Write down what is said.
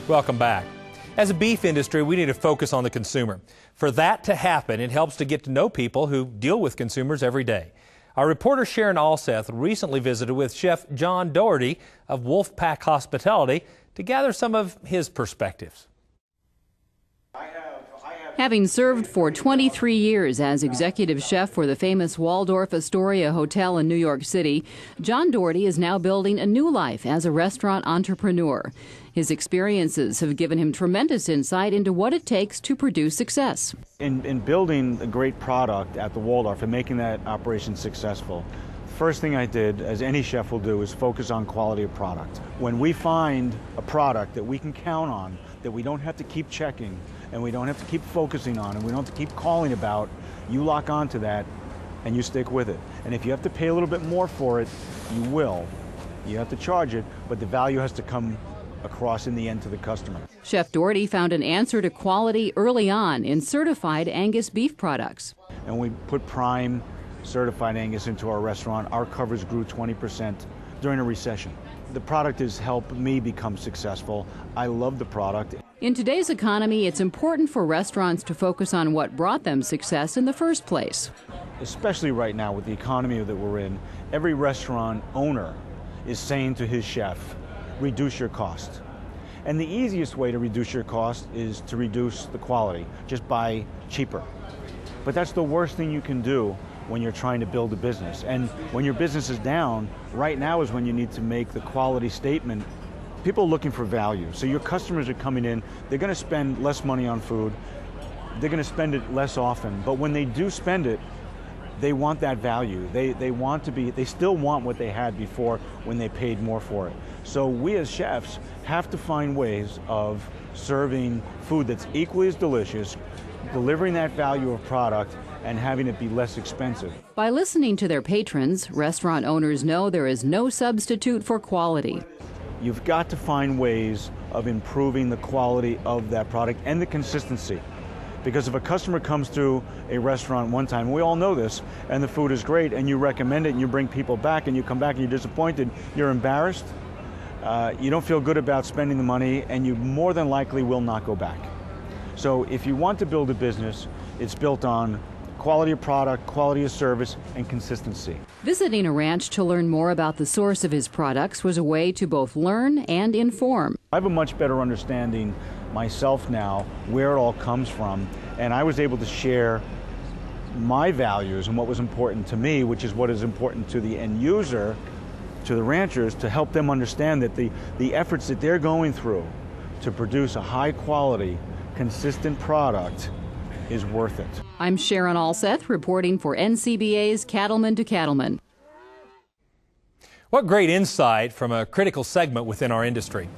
Welcome back. As a beef industry, we need to focus on the consumer. For that to happen, it helps to get to know people who deal with consumers every day. Our reporter Sharon Alseth recently visited with Chef John Doherty of Wolfpack Hospitality to gather some of his perspectives. Having served for 23 years as executive chef for the famous Waldorf Astoria Hotel in New York City, John Doherty is now building a new life as a restaurant entrepreneur. His experiences have given him tremendous insight into what it takes to produce success. In building a great product at the Waldorf and making that operation successful, first thing I did, as any chef will do, is focus on quality of product. When we find a product that we can count on, that we don't have to keep checking, and we don't have to keep focusing on, and we don't have to keep calling about, you lock onto that and you stick with it. And if you have to pay a little bit more for it, you will. You have to charge it, but the value has to come across in the end to the customer. Chef Doherty found an answer to quality early on in certified Angus beef products. And we put prime certified Angus into our restaurant. Our covers grew 20% during a recession. The product has helped me become successful. I love the product. In today's economy, it's important for restaurants to focus on what brought them success in the first place. Especially right now with the economy that we're in, every restaurant owner is saying to his chef, reduce your cost. And the easiest way to reduce your cost is to reduce the quality, just buy cheaper. But that's the worst thing you can do when you're trying to build a business. And when your business is down, right now is when you need to make the quality statement. People are looking for value. So your customers are coming in, they're going to spend less money on food, they're going to spend it less often, but when they do spend it, they want that value. They still want what they had before when they paid more for it. So we as chefs have to find ways of serving food that's equally as delicious, delivering that value of product, and having it be less expensive. By listening to their patrons, restaurant owners know there is no substitute for quality. You've got to find ways of improving the quality of that product and the consistency. Because if a customer comes through a restaurant one time, we all know this, and the food is great, and you recommend it, and you bring people back, and you come back and you're disappointed, you're embarrassed, you don't feel good about spending the money, and you more than likely will not go back. So if you want to build a business, it's built on quality of product, quality of service, and consistency. Visiting a ranch to learn more about the source of his products was a way to both learn and inform. I have a much better understanding myself now where it all comes from, and I was able to share my values and what was important to me, which is what is important to the end user, to the ranchers, to help them understand that the efforts that they're going through to produce a high quality, consistent product is worth it. I'm Sharon Alseth reporting for NCBA's Cattlemen to Cattlemen. What great insight from a critical segment within our industry.